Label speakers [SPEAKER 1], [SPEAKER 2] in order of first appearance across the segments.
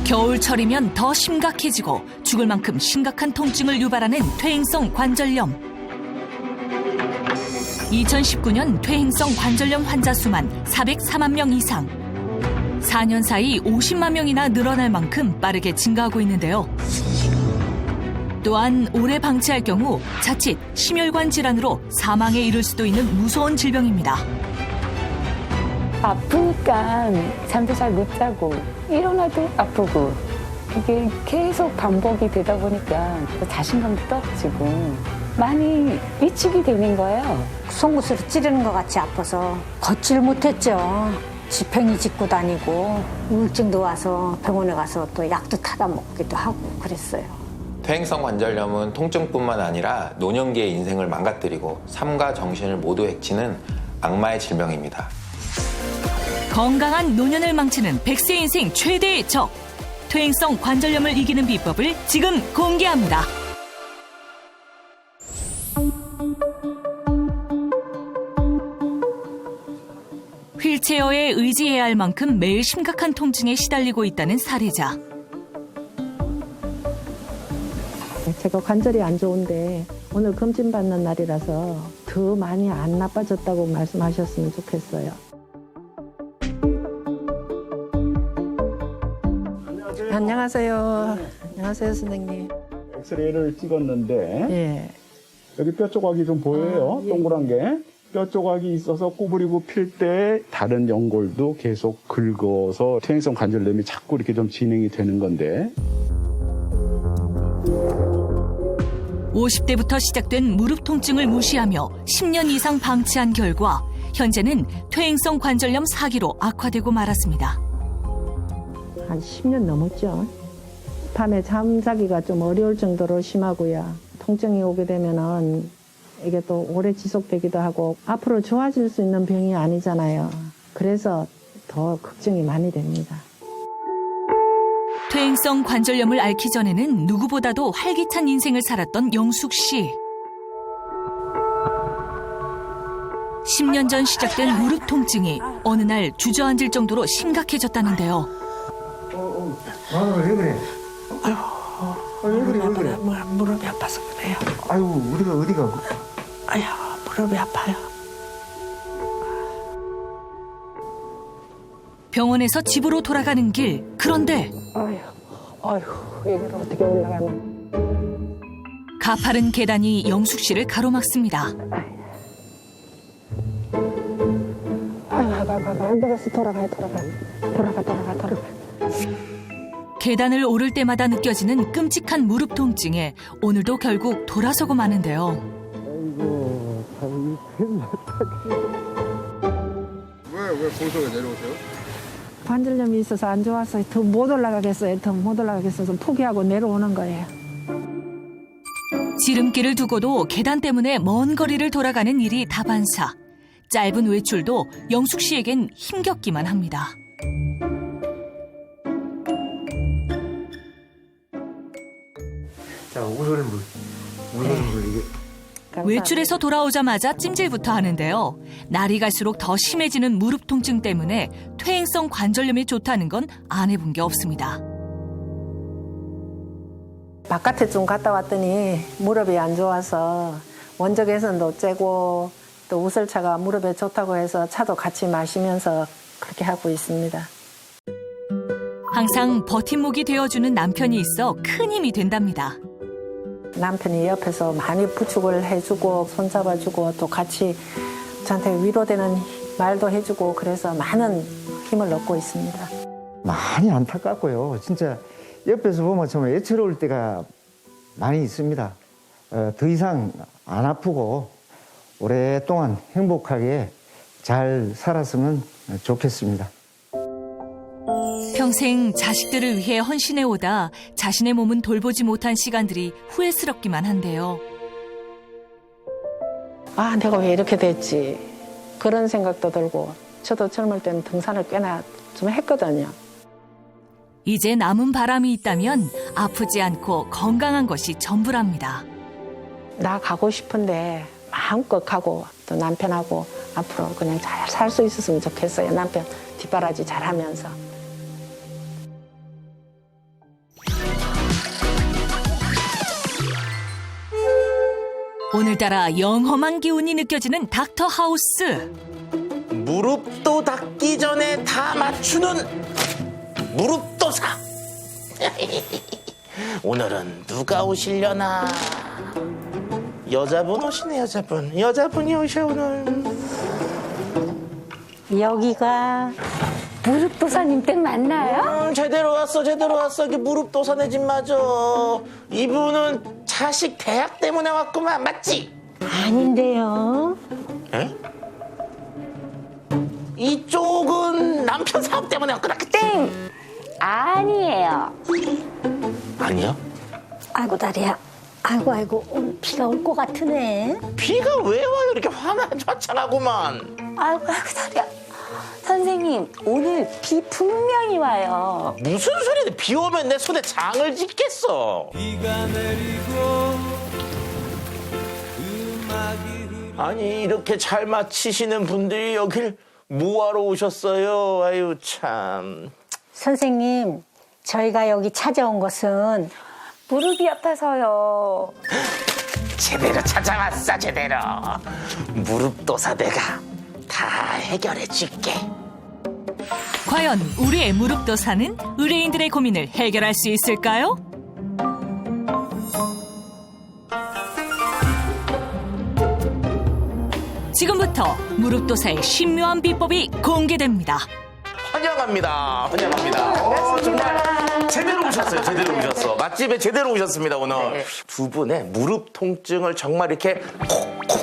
[SPEAKER 1] 겨울철이면 더 심각해지고 죽을 만큼 심각한 통증을 유발하는 퇴행성 관절염. 2019년 퇴행성 관절염 환자 수만 404만 명 이상. 4년 사이 50만 명이나 늘어날 만큼 빠르게 증가하고 있는데요. 또한 오래 방치할 경우 자칫 심혈관 질환으로 사망에 이를 수도 있는 무서운 질병입니다.
[SPEAKER 2] 아프니까 잠도 잘 못 자고 일어나도 아프고 이게 계속 반복이 되다 보니까 자신감도 떨어지고 많이 위축이 되는 거예요.
[SPEAKER 3] 송곳으로 찌르는 것 같이 아파서 걷질 못했죠. 지팽이 짚고 다니고 우울증도 와서 병원에 가서 또 약도 타다 먹기도 하고 그랬어요.
[SPEAKER 4] 퇴행성 관절염은 통증뿐만 아니라 노년기의 인생을 망가뜨리고 삶과 정신을 모두 해치는 악마의 질병입니다.
[SPEAKER 1] 건강한 노년을 망치는 100세 인생 최대의 적. 퇴행성 관절염을 이기는 비법을 지금 공개합니다. 휠체어에 의지해야 할 만큼 매일 심각한 통증에 시달리고 있다는 사례자.
[SPEAKER 5] 제가 관절이 안 좋은데 오늘 검진받는 날이라서 더 많이 안 나빠졌다고 말씀하셨으면 좋겠어요. 안녕하세요. 안녕하세요, 선생님.
[SPEAKER 6] 엑스레이를 찍었는데
[SPEAKER 5] 예.
[SPEAKER 6] 여기 뼈 조각이 좀 보여요.
[SPEAKER 5] 예.
[SPEAKER 6] 동그란 게. 뼈 조각이 있어서 구부리고 필 때 다른 연골도 계속 긁어서 퇴행성 관절염이 자꾸 이렇게 좀 진행이 되는 건데
[SPEAKER 1] 50대부터 시작된 무릎 통증을 무시하며 10년 이상 방치한 결과 현재는 퇴행성 관절염 4기로 악화되고 말았습니다.
[SPEAKER 5] 한 10년 넘었죠. 밤에 잠자기가 좀 어려울 정도로 심하고요. 통증이 오게 되면은 이게 또 오래 지속되기도 하고 앞으로 좋아질 수 있는 병이 아니잖아요. 그래서 더 걱정이 많이 됩니다.
[SPEAKER 1] 퇴행성 관절염을 앓기 전에는 누구보다도 활기찬 인생을 살았던 영숙 씨. 10년 전 시작된 무릎 통증이 어느 날 주저앉을 정도로 심각해졌다는데요.
[SPEAKER 7] 왜 그래? 왜 그래?
[SPEAKER 5] 무릎이 아파서 그래요.
[SPEAKER 7] 아유, 어디가?
[SPEAKER 5] 아유, 무릎이 아파요.
[SPEAKER 1] 병원에서 집으로 돌아가는 길. 그런데
[SPEAKER 5] 아유, 여기를 어떻게 올라가나.
[SPEAKER 1] 가파른 계단이 영숙 씨를 가로막습니다.
[SPEAKER 5] 안 되겠어. 돌아가.
[SPEAKER 1] 계단을 오를 때마다 느껴지는 끔찍한 무릎 통증에 오늘도 결국 돌아서고 마는데요.
[SPEAKER 7] 아이고, 참, 왜 거기서 내려오세요?
[SPEAKER 5] 관절염이 있어서 안 좋아서 더 못 올라가겠어요. 서 포기하고 내려오는 거예요.
[SPEAKER 1] 지름길을 두고도 계단 때문에 먼 거리를 돌아가는 일이 다반사. 짧은 외출도 영숙 씨에겐 힘겹기만 합니다.
[SPEAKER 7] 자, 우선은 이게.
[SPEAKER 1] 외출에서 돌아오자마자 찜질부터 하는데요. 날이 갈수록 더 심해지는 무릎 통증 때문에 퇴행성 관절염이 좋다는 건 안 해본 게 없습니다.
[SPEAKER 5] 바깥에 좀 갔다 왔더니 무릎이 안 좋아서 원적 개선도 째고 또 우설차가 무릎에 좋다고 해서 차도 같이 마시면서 그렇게 하고 있습니다.
[SPEAKER 1] 항상 버팀목이 되어주는 남편이 있어 큰 힘이 된답니다.
[SPEAKER 5] 남편이 옆에서 많이 부축을 해주고 손잡아주고 또 같이 저한테 위로되는 말도 해주고 그래서 많은 힘을 얻고 있습니다.
[SPEAKER 7] 많이 안타깝고요. 진짜 옆에서 보면 정말 애처로울 때가 많이 있습니다. 더 이상 안 아프고 오랫동안 행복하게 잘 살았으면 좋겠습니다.
[SPEAKER 1] 평생 자식들을 위해 헌신해오다 자신의 몸은 돌보지 못한 시간들이 후회스럽기만 한데요.
[SPEAKER 5] 아, 내가 왜 이렇게 됐지? 그런 생각도 들고 저도 젊을 때는 등산을 꽤나 좀 했거든요.
[SPEAKER 1] 이제 남은 바람이 있다면 아프지 않고 건강한 것이 전부랍니다.
[SPEAKER 5] 나 가고 싶은데 마음껏 가고 또 남편하고 앞으로 그냥 잘 살 수 있었으면 좋겠어요. 남편 뒷바라지 잘 하면서.
[SPEAKER 1] 오늘따라 영험한 기운이 느껴지는 닥터 하우스.
[SPEAKER 8] 무릎도 닿기 전에 다 맞추는 무릎도사. 오늘은 누가 오시려나? 여자분 오시네, 여자분. 여자분이 오셔 오늘.
[SPEAKER 3] 여기가
[SPEAKER 2] 무릎도사님 댁 맞나요?
[SPEAKER 8] 제대로 왔어, 제대로 왔어. 이게 무릎도사 내 집 맞아. 이분은 자식 대학 때문에 왔구만, 맞지?
[SPEAKER 3] 아닌데요.
[SPEAKER 8] 에? 이쪽은 남편 사업 때문에 왔구나, 그치?
[SPEAKER 2] 땡! 아니에요.
[SPEAKER 8] 아니요?
[SPEAKER 3] 아이고 다리야. 아이고 오늘 비가 올 것 같으네.
[SPEAKER 8] 비가 왜 와요? 이렇게 화창하구만.
[SPEAKER 2] 아이고 다리야. 선생님, 오늘 비 분명히 와요.
[SPEAKER 8] 무슨 소리야? 비 오면 내 손에 장을 짓겠어. 아니, 이렇게 잘 맞히시는 분들이 여길 뭐하러 오셨어요? 아유, 참.
[SPEAKER 3] 선생님, 저희가 여기 찾아온 것은
[SPEAKER 2] 무릎이 아파서요.
[SPEAKER 8] 제대로 찾아왔어, 제대로. 무릎도사 내가 다 해결해 줄게.
[SPEAKER 1] 과연 우리의 무릎도사는 의뢰인들의 고민을 해결할 수 있을까요? 지금부터 무릎도사의 신묘한 비법이 공개됩니다.
[SPEAKER 8] 환영합니다. 환영합니다. 정말 제대로 오셨어요. 제대로 오셨어. 맛집에 제대로 오셨습니다, 오늘.
[SPEAKER 2] 네.
[SPEAKER 8] 두 분의 무릎 통증을 정말 이렇게 콕콕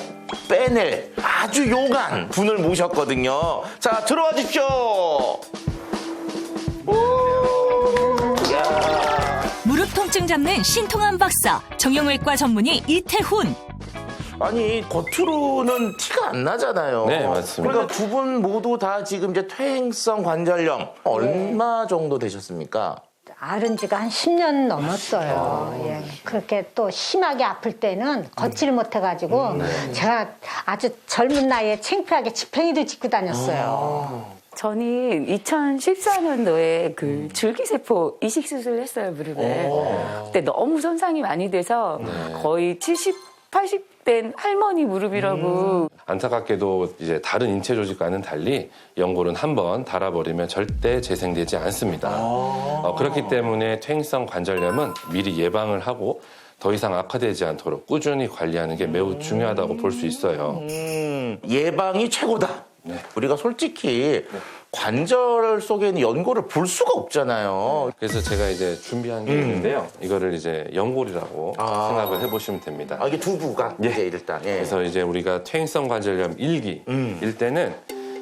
[SPEAKER 8] 빼낼 아주 요간 분을 모셨거든요. 자, 들어와 주십시오.
[SPEAKER 1] 무릎 통증 잡는 신통한 박사, 정형외과 전문의 이태훈.
[SPEAKER 8] 아니, 겉으로는 티가 안 나잖아요.
[SPEAKER 4] 네, 맞습니다.
[SPEAKER 8] 그러니까 두 분 모두 다 지금 이제 퇴행성 관절염 얼마 정도 되셨습니까?
[SPEAKER 3] 앓은 지가 한 10년 넘었어요. 예. 그렇게 또 심하게 아플 때는 걷지를 못해가지고 제가 아주 젊은 나이에 창피하게 지팽이도 짚고 다녔어요.
[SPEAKER 2] 저는 2014년도에 그 줄기세포 이식 수술을 했어요, 무릎에. 그때 너무 손상이 많이 돼서 거의 70, 80된 할머니 무릎이라고.
[SPEAKER 9] 안타깝게도 이제 다른 인체 조직과는 달리 연골은 한번 닳아버리면 절대 재생되지 않습니다. 그렇기 때문에 퇴행성 관절염은 미리 예방을 하고 더 이상 악화되지 않도록 꾸준히 관리하는 게 매우 중요하다고 볼 수 있어요.
[SPEAKER 8] 예방이 최고다.
[SPEAKER 9] 네.
[SPEAKER 8] 우리가 솔직히 관절 속에 있는 연골을 볼 수가 없잖아요.
[SPEAKER 9] 그래서 제가 이제 준비한 게 있는데요. 이거를 이제 연골이라고 생각을 해보시면 됩니다.
[SPEAKER 8] 이게 두부가
[SPEAKER 9] 예.
[SPEAKER 8] 이제 일단. 예.
[SPEAKER 9] 그래서 이제 우리가 퇴행성 관절염 1기일 때는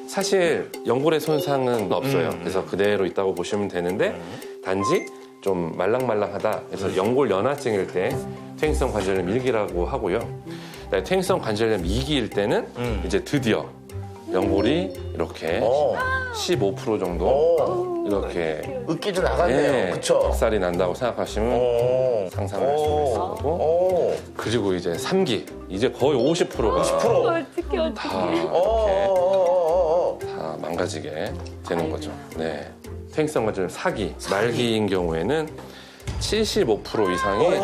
[SPEAKER 9] 사실 연골의 손상은 없어요. 그래서 그대로 있다고 보시면 되는데 단지 좀 말랑말랑하다. 그래서 연골 연화증일 때 퇴행성 관절염 1기라고 하고요. 퇴행성 관절염 2기일 때는 이제 드디어 연골이 이렇게 15% 정도 이렇게
[SPEAKER 8] 으깨져 나갔네요. 그쵸?
[SPEAKER 9] 박살이 난다고 생각하시면 상상을 할 수 있을 거고. 그리고 이제 3기 이제 거의 50%가 다 이렇게 다 망가지게 되는 거죠. 네. 퇴행성 관절염 4기 말기인 경우에는 75% 이상이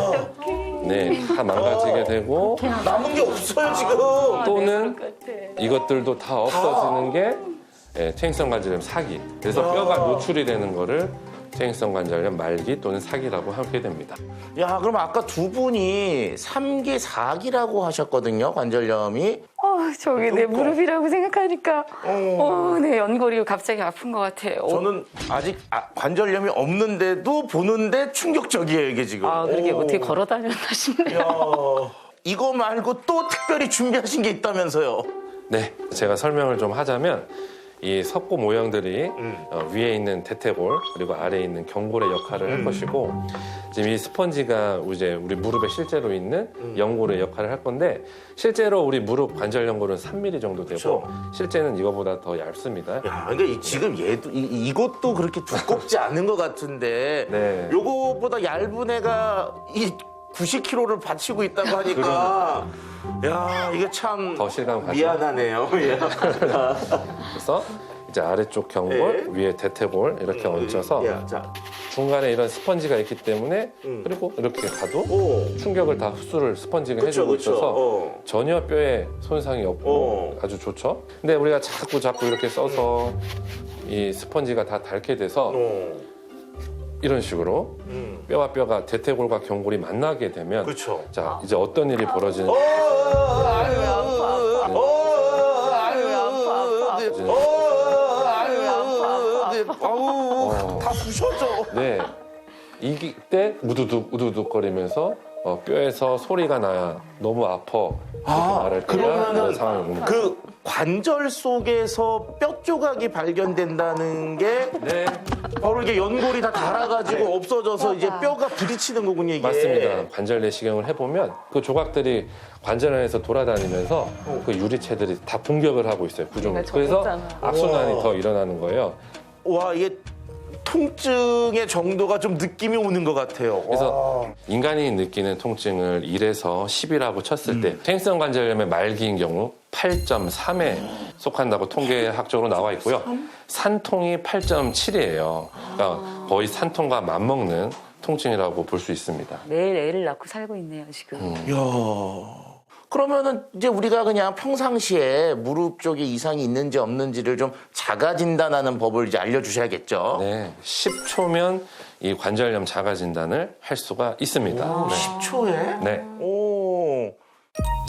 [SPEAKER 9] 다 망가지게 되고
[SPEAKER 8] 남은 게 없어요, 지금.
[SPEAKER 9] 또는 이것들도 다 없어지는 게 퇴행성 관절염 4기. 그래서 뼈가 노출이 되는 거를 퇴행성 관절염 말기 또는 4기라고 하게 됩니다.
[SPEAKER 8] 야, 그럼 아까 두 분이 3기, 4기라고 하셨거든요, 관절염이.
[SPEAKER 2] 저기 내 무릎이라고 생각하니까 내 연골이 갑자기 아픈 것 같아요.
[SPEAKER 8] 저는 아직 관절염이 없는데도 보는데 충격적이에요, 이게 지금.
[SPEAKER 2] 그러게 어떻게 걸어 다녔나 싶네요.
[SPEAKER 8] 야, 이거 말고 또 특별히 준비하신 게 있다면서요.
[SPEAKER 9] 네, 제가 설명을 좀 하자면 이 석고 모형들이 위에 있는 대퇴골 그리고 아래에 있는 경골의 역할을 할 것이고 지금 이 스펀지가 이제 우리 무릎에 실제로 있는 연골의 역할을 할 건데 실제로 우리 무릎 관절 연골은 3mm 정도 되고 실제는 이거보다 더 얇습니다.
[SPEAKER 8] 야, 그러니까 지금 얘도 이것도 그렇게 두껍지 않은 것 같은데
[SPEAKER 9] 네.
[SPEAKER 8] 요거보다 얇은 애가 이 90kg를 받치고 있다고 하니까 야 이게 참
[SPEAKER 9] 더 실감 가죠.
[SPEAKER 8] 미안하네요. 예.
[SPEAKER 9] 그래서 이제 아래쪽 경골, 위에 대퇴골 이렇게 얹혀서
[SPEAKER 8] 예, 자,
[SPEAKER 9] 중간에 이런 스펀지가 있기 때문에 그리고 이렇게 가도 충격을 다 흡수를 스펀지가 해주고 있어서 전혀 뼈에 손상이 없고 아주 좋죠. 근데 우리가 자꾸 이렇게 써서 이 스펀지가 다 닳게 돼서 이런 식으로 뼈와 뼈가 대퇴골과 경골이 만나게 되면
[SPEAKER 8] 그렇죠.
[SPEAKER 9] 자 이제 어떤 일이 벌어지는지
[SPEAKER 8] 다 부셔져.
[SPEAKER 9] 네. 이때 우두둑거리면서 뼈에서 소리가 나야 너무 아파 이렇게 말할 때가 이런 상황이 옵니다.
[SPEAKER 8] 그 관절 속에서 뼈 조각이 발견된다는 게
[SPEAKER 9] 네,
[SPEAKER 8] 바로 이게 연골이 다 닳아가지고 없어져서 이제 뼈가 부딪히는 거군요, 이게.
[SPEAKER 9] 맞습니다. 관절 내시경을 해보면 그 조각들이 관절 안에서 돌아다니면서 그 유리체들이 다 공격을 하고 있어요. 그래서 악순환이 더 일어나는 거예요.
[SPEAKER 8] 와, 이게 통증의 정도가 좀 느낌이 오는 것 같아요.
[SPEAKER 9] 그래서 인간이 느끼는 통증을 1에서 10이라고 쳤을 때 퇴행성 관절염의 말기인 경우 8.3에 속한다고 통계학적으로 나와 있고요. 산통이 8.7이에요. 그러니까 거의 산통과 맞먹는 통증이라고 볼 수 있습니다.
[SPEAKER 2] 매일 애를 낳고 살고 있네요, 지금.
[SPEAKER 8] 이야. 그러면은 이제 우리가 그냥 평상시에 무릎 쪽에 이상이 있는지 없는지를 좀 자가 진단하는 법을 이제 알려주셔야겠죠.
[SPEAKER 9] 네, 10초면 이 관절염 자가 진단을 할 수가 있습니다.
[SPEAKER 8] 오,
[SPEAKER 9] 네.
[SPEAKER 8] 10초에?
[SPEAKER 9] 네.
[SPEAKER 8] 오.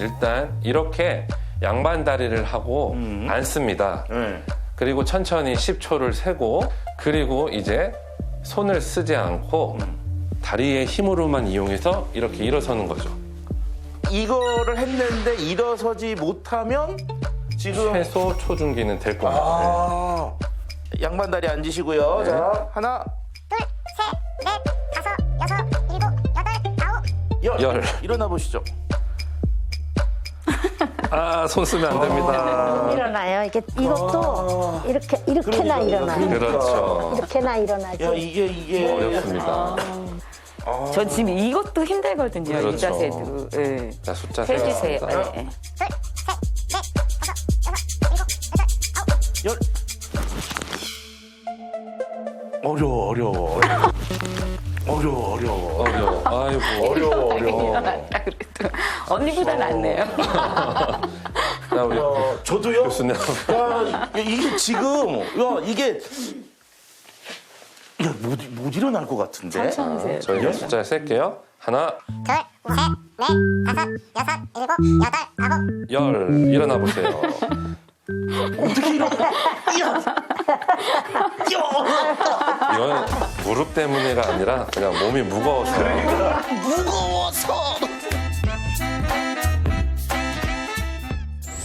[SPEAKER 9] 일단 이렇게 양반 다리를 하고 앉습니다. 그리고 천천히 10초를 세고 그리고 이제 손을 쓰지 않고 다리의 힘으로만 이용해서 이렇게 일어서는 거죠.
[SPEAKER 8] 이거를 했는데 일어서지 못하면 지금
[SPEAKER 9] 최소 초중기는 될 겁니다.
[SPEAKER 8] 양반 다리 앉으시고요.
[SPEAKER 9] 네.
[SPEAKER 8] 자, 하나,
[SPEAKER 10] 둘, 셋, 넷, 다섯, 여섯, 일곱, 여덟, 아홉.
[SPEAKER 8] 열. 일어나 보시죠.
[SPEAKER 9] 아, 손 쓰면 안 됩니다.
[SPEAKER 3] 일어나요. 이것도 이렇게나 일어나요.
[SPEAKER 9] 그렇죠.
[SPEAKER 3] 이렇게나 일어나지.
[SPEAKER 8] 야, 이게
[SPEAKER 9] 어렵습니다.
[SPEAKER 2] 전 지금 이것도 힘들거든요,
[SPEAKER 9] 그렇죠.
[SPEAKER 2] 이 자세도. 예.
[SPEAKER 9] 자, 숫자
[SPEAKER 2] 해주세요.
[SPEAKER 9] 세겠습니다.
[SPEAKER 2] 예.
[SPEAKER 8] 열. 어려워.
[SPEAKER 9] 아이고.
[SPEAKER 8] 어려워.
[SPEAKER 2] 언니보다 낫네요.
[SPEAKER 9] 자, 우리
[SPEAKER 8] 저도요?
[SPEAKER 9] 교수님.
[SPEAKER 8] 야, 이게 지금, 이게. 야, 못 일어날 것 같은데?
[SPEAKER 2] 천천히
[SPEAKER 9] 저희가 숫자 셀게요. 하나,
[SPEAKER 10] 둘, 셋, 넷, 다섯, 여섯, 일곱, 여덟, 아홉.
[SPEAKER 9] 열. 일어나 보세요. 이건 무릎 때문에가 아니라 그냥 몸이 무거워서.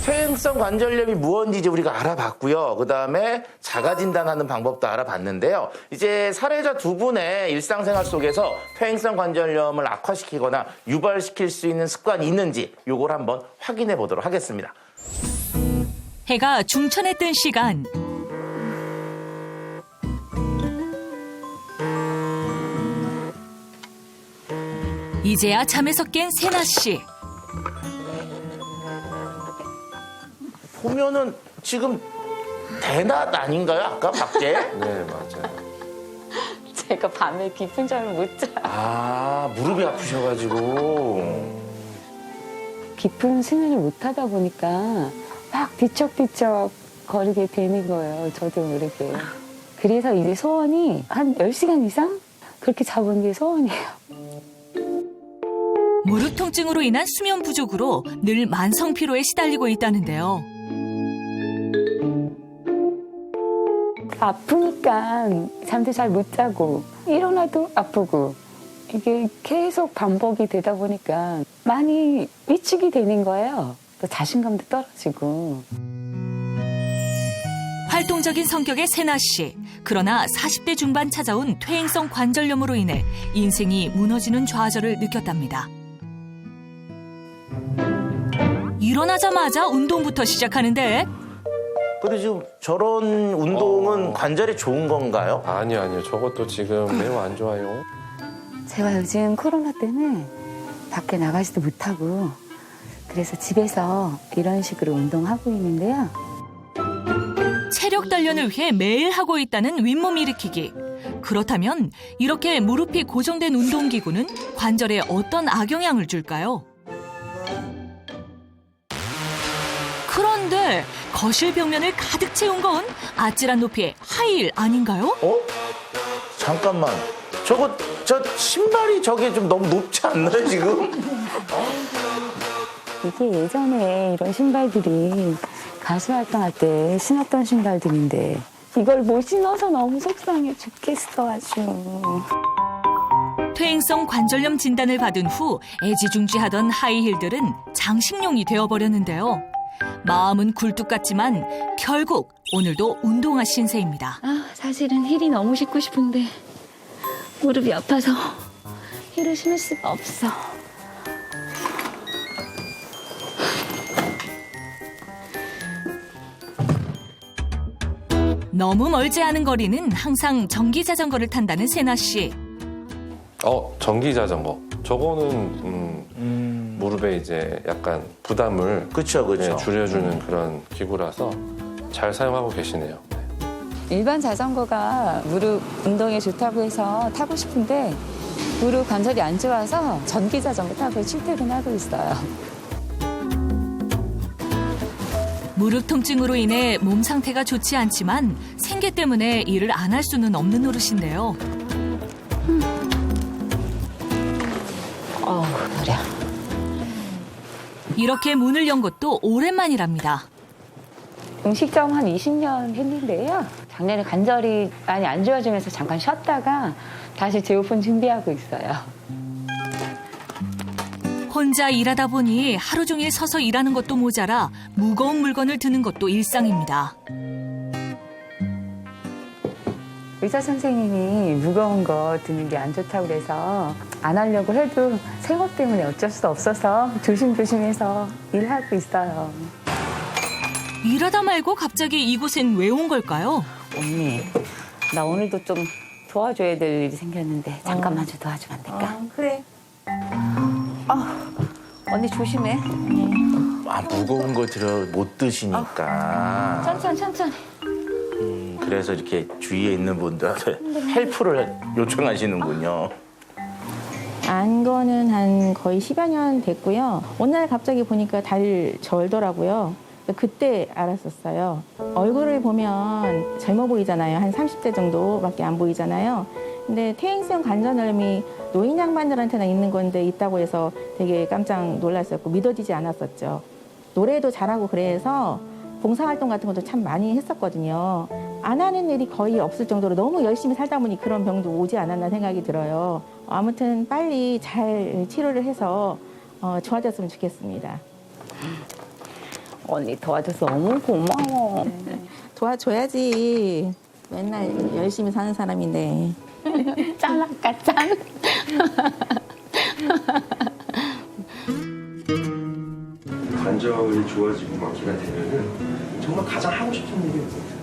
[SPEAKER 8] 퇴행성 관절염이 무엇인지 이제 우리가 알아봤고요. 그 다음에 자가 진단하는 방법도 알아봤는데요. 이제 사례자 두 분의 일상생활 속에서 퇴행성 관절염을 악화시키거나 유발시킬 수 있는 습관이 있는지 요걸 한번 확인해 보도록 하겠습니다.
[SPEAKER 1] 해가 중천에 뜬 시간. 이제야 잠에서 깬 세나 씨.
[SPEAKER 8] 보면은 지금 대낮 아닌가요? 아까 밖에?
[SPEAKER 9] 네, 맞아요.
[SPEAKER 2] 제가 밤에 깊은 잠을 못 자요.
[SPEAKER 8] 아, 무릎이 아프셔가지고.
[SPEAKER 2] 깊은 수면을 못 하다 보니까 막 뒤척뒤척 거리게 되는 거예요. 저도 모르게. 그래서 이제 소원이 한 10시간 이상 그렇게 자본 게 소원이에요.
[SPEAKER 1] 무릎 통증으로 인한 수면 부족으로 늘 만성 피로에 시달리고 있다는데요.
[SPEAKER 2] 아프니까 잠도 잘 못 자고 일어나도 아프고 이게 계속 반복이 되다 보니까 많이 위축이 되는 거예요. 또 자신감도 떨어지고.
[SPEAKER 1] 활동적인 성격의 세나 씨. 그러나 40대 중반 찾아온 퇴행성 관절염으로 인해 인생이 무너지는 좌절을 느꼈답니다. 일어나자마자 운동부터 시작하는데
[SPEAKER 8] 근데 지금 저런 운동은 관절에 좋은 건가요?
[SPEAKER 9] 아니요. 저것도 지금 매우 안 좋아요.
[SPEAKER 2] 제가 요즘 코로나 때문에 밖에 나가지도 못하고 그래서 집에서 이런 식으로 운동하고 있는데요.
[SPEAKER 1] 체력 단련을 위해 매일 하고 있다는 윗몸 일으키기. 그렇다면 이렇게 무릎이 고정된 운동기구는 관절에 어떤 악영향을 줄까요? 그런데 거실 벽면을 가득 채운 건 아찔한 높이의 하이힐 아닌가요?
[SPEAKER 8] 잠깐만. 저 신발이 저게 좀 너무 높지 않나요, 지금?
[SPEAKER 2] 이게 예전에 이런 신발들이 가수 활동할 때 신었던 신발들인데 이걸 못 신어서 너무 속상해 죽겠어 아주.
[SPEAKER 1] 퇴행성 관절염 진단을 받은 후 애지중지하던 하이힐들은 장식용이 되어버렸는데요. 마음은 굴뚝 같지만 결국 오늘도 운동화 신세입니다.
[SPEAKER 2] 사실은 힐이 너무 신고 싶은데 무릎이 아파서 힐을 신을 수가 없어.
[SPEAKER 1] 너무 멀지 않은 거리는 항상 전기 자전거를 탄다는 세나 씨.
[SPEAKER 9] 전기 자전거. 저거는 무릎에 이제 약간 부담을
[SPEAKER 8] 그쵸.
[SPEAKER 9] 네, 줄여주는 그런 기구라서 잘 사용하고 계시네요.
[SPEAKER 2] 일반 자전거가 무릎 운동에 좋다고 해서 타고 싶은데 무릎 관절이 안 좋아서 전기 자전거 타고 출퇴근하고 있어요.
[SPEAKER 1] 무릎 통증으로 인해 몸 상태가 좋지 않지만 생계 때문에 일을 안 할 수는 없는 노릇인데요.
[SPEAKER 2] 그래.
[SPEAKER 1] 이렇게 문을 연 것도 오랜만이랍니다.
[SPEAKER 2] 음식점 한 20년 했는데요. 작년에 관절이 많이 안 좋아지면서 잠깐 쉬었다가 다시 재오픈 준비하고 있어요.
[SPEAKER 1] 혼자 일하다 보니 하루 종일 서서 일하는 것도 모자라 무거운 물건을 드는 것도 일상입니다.
[SPEAKER 2] 의사 선생님이 무거운 거 드는 게 안 좋다고 그래서 안 하려고 해도 생업 때문에 어쩔 수 없어서 조심조심해서 일하고 있어요.
[SPEAKER 1] 일하다 말고 갑자기 이곳엔 왜 온 걸까요?
[SPEAKER 2] 언니, 나 오늘도 좀 도와줘야 될 일이 생겼는데 잠깐만 좀 도와주면 안 될까?
[SPEAKER 3] 그래.
[SPEAKER 2] 언니 조심해.
[SPEAKER 8] 무거운 거 못 드시니까.
[SPEAKER 2] 천천히.
[SPEAKER 8] 그래서 이렇게 주위에 있는 분들한테 헬프를 요청하시는군요.
[SPEAKER 11] 안 거는 한 거의 10여 년 됐고요. 어느 날 갑자기 보니까 다리를 절더라고요. 그때 알았었어요. 얼굴을 보면 젊어 보이잖아요. 한 30대 정도밖에 안 보이잖아요. 근데 퇴행성 관절염이 노인 양반들한테나 있는 건데 있다고 해서 되게 깜짝 놀랐었고 믿어지지 않았었죠. 노래도 잘하고 그래서 봉사활동 같은 것도 참 많이 했었거든요. 안 하는 일이 거의 없을 정도로 너무 열심히 살다 보니 그런 병도 오지 않았나 생각이 들어요. 아무튼 빨리 잘 치료를 해서 좋아졌으면 좋겠습니다.
[SPEAKER 2] 언니 도와줘서 너무 고마워.
[SPEAKER 11] 도와줘야지. 맨날 열심히 사는 사람인데.
[SPEAKER 2] 짠할까 짠.
[SPEAKER 12] 관절이 좋아지고 막 기가 되면은 정말 가장 하고 싶은 일이 뭐예요?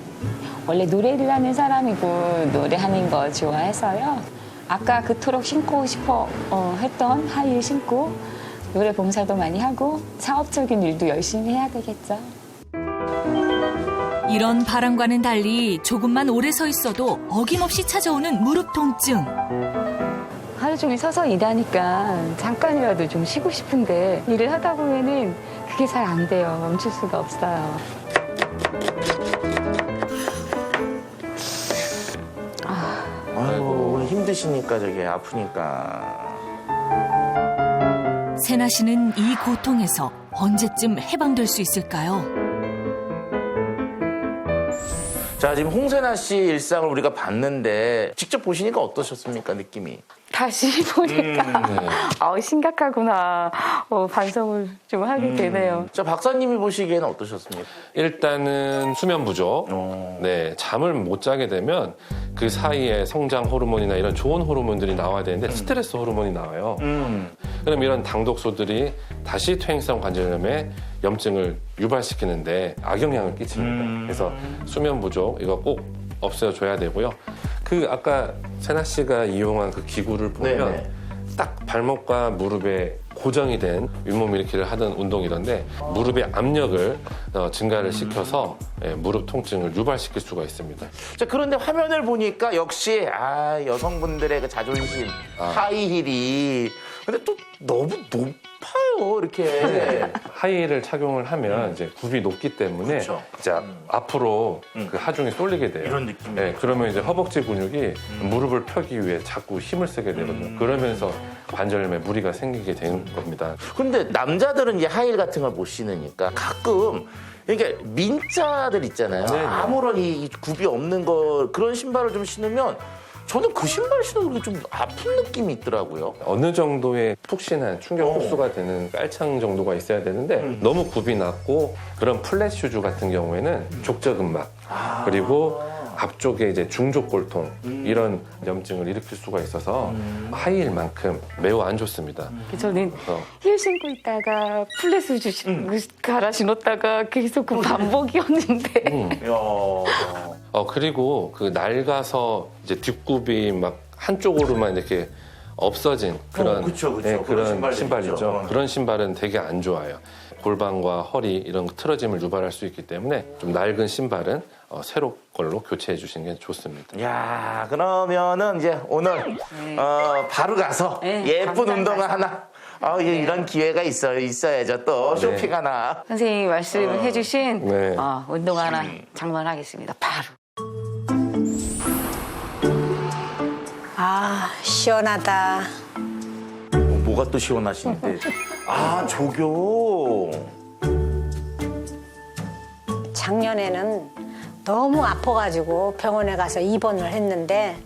[SPEAKER 2] 원래 노래를 하는 사람이고 노래하는 거 좋아해서요. 아까 그토록 신고 싶어 했던 하이힐 신고 노래 봉사도 많이 하고 사업적인 일도 열심히 해야 되겠죠.
[SPEAKER 1] 이런 바람과는 달리 조금만 오래 서 있어도 어김없이 찾아오는 무릎 통증.
[SPEAKER 2] 하루 종일 서서 일하니까 잠깐이라도 좀 쉬고 싶은데 일을 하다 보면은 그게 잘 안 돼요. 멈출 수가 없어요.
[SPEAKER 8] 아이고 힘드시니까 저게 아프니까.
[SPEAKER 1] 세나 씨는 이 고통에서 언제쯤 해방될 수 있을까요?
[SPEAKER 8] 자, 지금 홍세나 씨 일상을 우리가 봤는데 직접 보시니까 어떠셨습니까, 느낌이?
[SPEAKER 2] 다시 보니까 심각하구나 반성을 좀 하게 되네요.
[SPEAKER 8] 자, 박사님이 보시기에는 어떠셨습니까?
[SPEAKER 9] 일단은 수면 부족. 네, 잠을 못 자게 되면 그 사이에 성장 호르몬이나 이런 좋은 호르몬들이 나와야 되는데 스트레스 호르몬이 나와요. 그럼 이런 당독소들이 다시 퇴행성 관절염의 염증을 유발시키는데 악영향을 끼칩니다. 그래서 수면 부족 이거 꼭 없애줘야 되고요. 그 아까 세나 씨가 이용한 그 기구를 보면
[SPEAKER 8] 네네.
[SPEAKER 9] 딱 발목과 무릎에 고정이 된 윗몸 일으키를 하던 운동이던데 무릎의 압력을 증가를 시켜서 무릎 통증을 유발시킬 수가 있습니다.
[SPEAKER 8] 자, 그런데 화면을 보니까 역시 여성분들의 그 자존심, 하이힐이 근데 또 너무 높아요, 이렇게.
[SPEAKER 9] 하이힐을 착용을 하면 이제 굽이 높기 때문에
[SPEAKER 8] 그렇죠.
[SPEAKER 9] 이제 앞으로 그 하중이 쏠리게 돼요.
[SPEAKER 8] 이런 느낌이.
[SPEAKER 9] 그러면 이제 허벅지 근육이 무릎을 펴기 위해 자꾸 힘을 쓰게 되거든요. 그러면서 관절염에 무리가 생기게 되는 겁니다.
[SPEAKER 8] 근데 남자들은 이제 하이힐 같은 걸 못 신으니까 가끔 그러니까 민자들 있잖아요.
[SPEAKER 9] 네네.
[SPEAKER 8] 아무런 이 굽이 없는 거 그런 신발을 좀 신으면 저는 그 신발 신어도 그렇게 좀 아픈 느낌이 있더라고요.
[SPEAKER 9] 어느 정도의 푹신한 충격 흡수가 되는 깔창 정도가 있어야 되는데 너무 굽이 낮고 그런 플랫 슈즈 같은 경우에는 족저근막 그리고 앞쪽에 이제 중족골통 이런 염증을 일으킬 수가 있어서 하이힐만큼 매우 안 좋습니다.
[SPEAKER 2] 저는 힐 신고 있다가 플랫 슈즈 갈아 신었다가 계속 그 반복이었는데.
[SPEAKER 9] 그리고 그 낡아서 이제 뒷굽이 막 한쪽으로만 이렇게 없어진 그런
[SPEAKER 8] 그쵸.
[SPEAKER 9] 그런
[SPEAKER 8] 그런
[SPEAKER 9] 신발이죠.
[SPEAKER 8] 있죠.
[SPEAKER 9] 그런 신발은 되게 안 좋아요. 골반과 허리 이런 틀어짐을 유발할 수 있기 때문에 좀 낡은 신발은 새로 걸로 교체해 주시는 게 좋습니다.
[SPEAKER 8] 야, 그러면은 이제 오늘 바로 가서 예쁜 운동화 하나. 이런 기회가 있어야죠. 또 쇼핑 하나.
[SPEAKER 2] 선생님이 말씀해주신
[SPEAKER 9] 네.
[SPEAKER 2] 운동 하나 장만하겠습니다. 바로.
[SPEAKER 3] 시원하다.
[SPEAKER 8] 뭐가 또 시원하신데? 조교.
[SPEAKER 3] 작년에는 너무 아파가지고 병원에 가서 입원을 했는데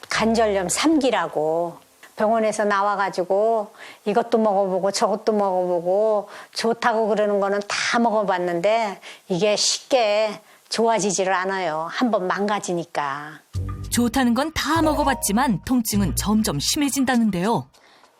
[SPEAKER 3] 관절염 3기라고 병원에서 나와가지고 이것도 먹어보고 저것도 먹어보고 좋다고 그러는 거는 다 먹어봤는데 이게 쉽게 좋아지지를 않아요. 한번 망가지니까.
[SPEAKER 1] 좋다는 건 다 먹어봤지만 통증은 점점 심해진다는데요.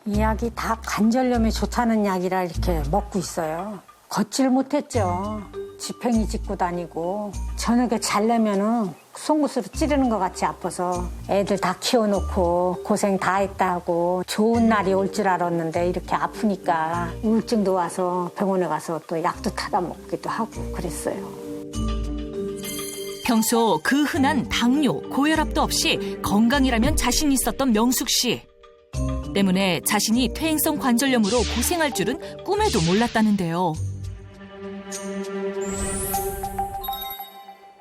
[SPEAKER 3] 이 약이 다 관절염에 좋다는 약이라 이렇게 먹고 있어요. 걷질 못했죠. 지팽이 짚고 다니고 저녁에 자려면은 송곳으로 찌르는 것 같이 아파서 애들 다 키워놓고 고생 다 했다 하고 좋은 날이 올 줄 알았는데 이렇게 아프니까 우울증도 와서 병원에 가서 또 약도 타다 먹기도 하고 그랬어요.
[SPEAKER 1] 평소 그 흔한 당뇨, 고혈압도 없이 건강이라면 자신 있었던 명숙 씨. 때문에 자신이 퇴행성 관절염으로 고생할 줄은 꿈에도 몰랐다는데요.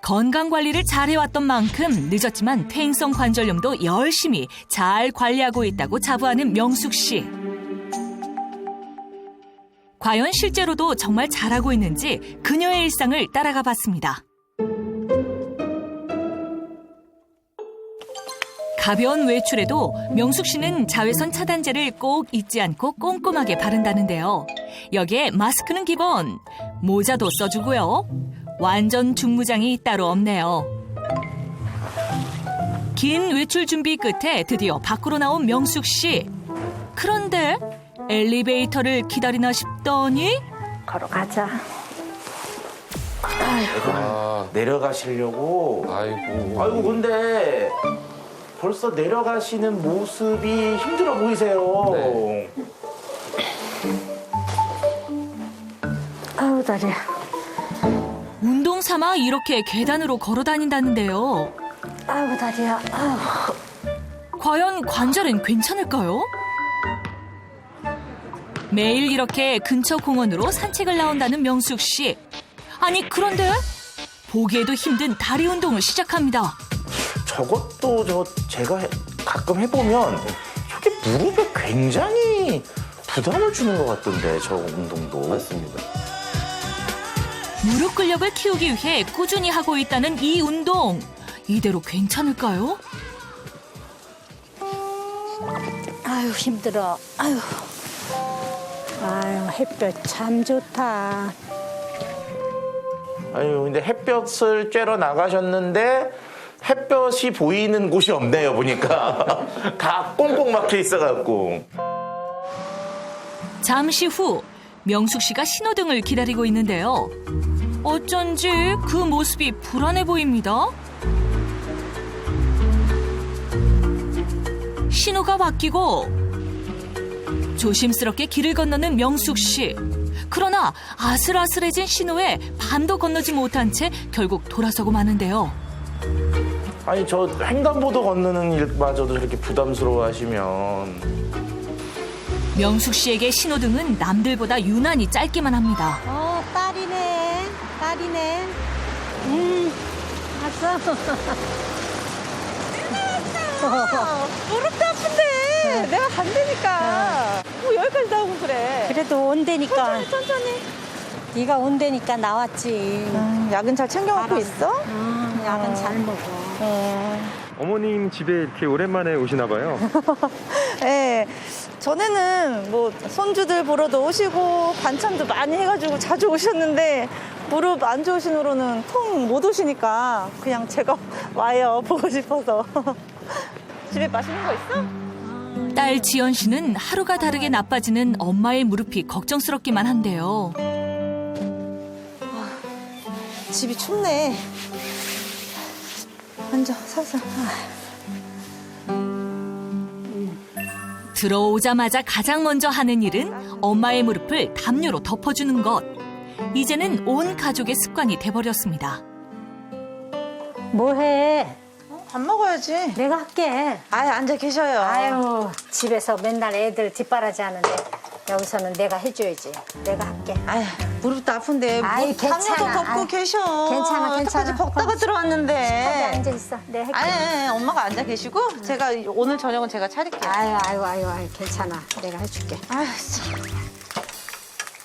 [SPEAKER 1] 건강관리를 잘해왔던 만큼 늦었지만 퇴행성 관절염도 열심히 잘 관리하고 있다고 자부하는 명숙 씨. 과연 실제로도 정말 잘하고 있는지 그녀의 일상을 따라가 봤습니다. 가벼운 외출에도 명숙 씨는 자외선 차단제를 꼭 잊지 않고 꼼꼼하게 바른다는데요. 여기에 마스크는 기본, 모자도 써주고요. 완전 중무장이 따로 없네요. 긴 외출 준비 끝에 드디어 밖으로 나온 명숙 씨. 그런데 엘리베이터를 기다리나 싶더니
[SPEAKER 3] 걸어가자.
[SPEAKER 8] 내려가시려고.
[SPEAKER 9] 아이고.
[SPEAKER 8] 근데 벌써 내려가시는 모습이 힘들어 보이세요.
[SPEAKER 9] 네.
[SPEAKER 3] 아우 다리야.
[SPEAKER 1] 운동 삼아 이렇게 계단으로 걸어 다닌다는데요.
[SPEAKER 3] 아우 다리야. 아우.
[SPEAKER 1] 과연 관절엔 괜찮을까요? 매일 이렇게 근처 공원으로 산책을 나온다는 명숙 씨. 아니 그런데 보기에도 힘든 다리 운동을 시작합니다.
[SPEAKER 8] 저것도 제가 가끔 해보면 저게 무릎에 굉장히 부담을 주는 것 같던데 저 운동도.
[SPEAKER 9] 맞습니다.
[SPEAKER 1] 무릎 근력을 키우기 위해 꾸준히 하고 있다는 이 운동. 이대로 괜찮을까요?
[SPEAKER 3] 아유 힘들어. 아유 햇볕 참 좋다.
[SPEAKER 8] 근데 햇볕을 쬐러 나가셨는데 햇볕이 보이는 곳이 없네요, 보니까. 다 꽁꽁 막혀 있어갖고.
[SPEAKER 1] 잠시 후 명숙 씨가 신호등을 기다리고 있는데요. 어쩐지 그 모습이 불안해 보입니다. 신호가 바뀌고 조심스럽게 길을 건너는 명숙 씨. 그러나 아슬아슬해진 신호에 반도 건너지 못한 채 결국 돌아서고 마는데요.
[SPEAKER 8] 아니 저 횡단보도 건너는 일마저도 저렇게 부담스러워하시면.
[SPEAKER 1] 명숙 씨에게 신호등은 남들보다 유난히 짧기만 합니다.
[SPEAKER 3] 딸이네. 딸이네. 왔어.
[SPEAKER 11] 무릎도 아픈데 내가 간다니까. 뭐 여기까지 나오고 그래.
[SPEAKER 3] 그래도 온다니까.
[SPEAKER 11] 천천히.
[SPEAKER 3] 네가 온다니까 나왔지.
[SPEAKER 11] 약은 잘 챙겨 먹고 있어?
[SPEAKER 3] 약은 잘 먹어.
[SPEAKER 12] 어머님 집에 이렇게 오랜만에 오시나 봐요.
[SPEAKER 11] 네. 전에는 뭐 손주들 보러도 오시고 반찬도 많이 해가지고 자주 오셨는데 무릎 안 좋으신 후로는 통 못 오시니까 그냥 제가 와요. 보고 싶어서. 집에 맛있는 거 있어?
[SPEAKER 1] 딸 지연 씨는 하루가 다르게 나빠지는 엄마의 무릎이 걱정스럽기만 한데요.
[SPEAKER 11] 집이 춥네. 앉아, 서서.
[SPEAKER 1] 들어오자마자 가장 먼저 하는 일은 엄마의 무릎을 담요로 덮어주는 것. 이제는 온 가족의 습관이 돼버렸습니다.
[SPEAKER 3] 뭐해?
[SPEAKER 11] 밥 먹어야지.
[SPEAKER 3] 내가 할게.
[SPEAKER 11] 아예 앉아 계셔요.
[SPEAKER 3] 아유, 집에서 맨날 애들 뒷바라지 하는데 여기서는 내가 해줘야지. 내가 할게.
[SPEAKER 11] 아유, 무릎도 아픈데
[SPEAKER 3] 아이,
[SPEAKER 11] 뭐 담요도
[SPEAKER 3] 괜찮아.
[SPEAKER 11] 덮고
[SPEAKER 3] 아유,
[SPEAKER 11] 계셔.
[SPEAKER 3] 괜찮아.
[SPEAKER 11] 여태까지 걷다가
[SPEAKER 3] 거기
[SPEAKER 11] 들어왔는데.
[SPEAKER 3] 앉아 있어. 내가 할게.
[SPEAKER 11] 아니, 엄마가 앉아 계시고 제가 오늘 저녁은 제가 차릴게요.
[SPEAKER 3] 아유, 괜찮아. 내가 해줄게.
[SPEAKER 11] 아유, 참.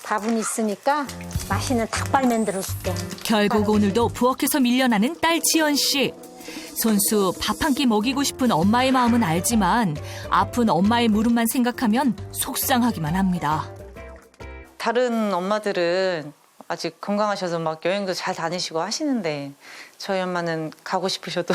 [SPEAKER 3] 밥은 있으니까 맛있는 닭발 만들어줄게.
[SPEAKER 1] 결국 오늘도 부엌에서 밀려나는 딸 지연 씨. 손수 밥 한 끼 먹이고 싶은 엄마의 마음은 알지만 아픈 엄마의 무릎만 생각하면 속상하기만 합니다.
[SPEAKER 13] 다른 엄마들은 아직 건강하셔서 막 여행도 잘 다니시고 하시는데 저희 엄마는 가고 싶으셔도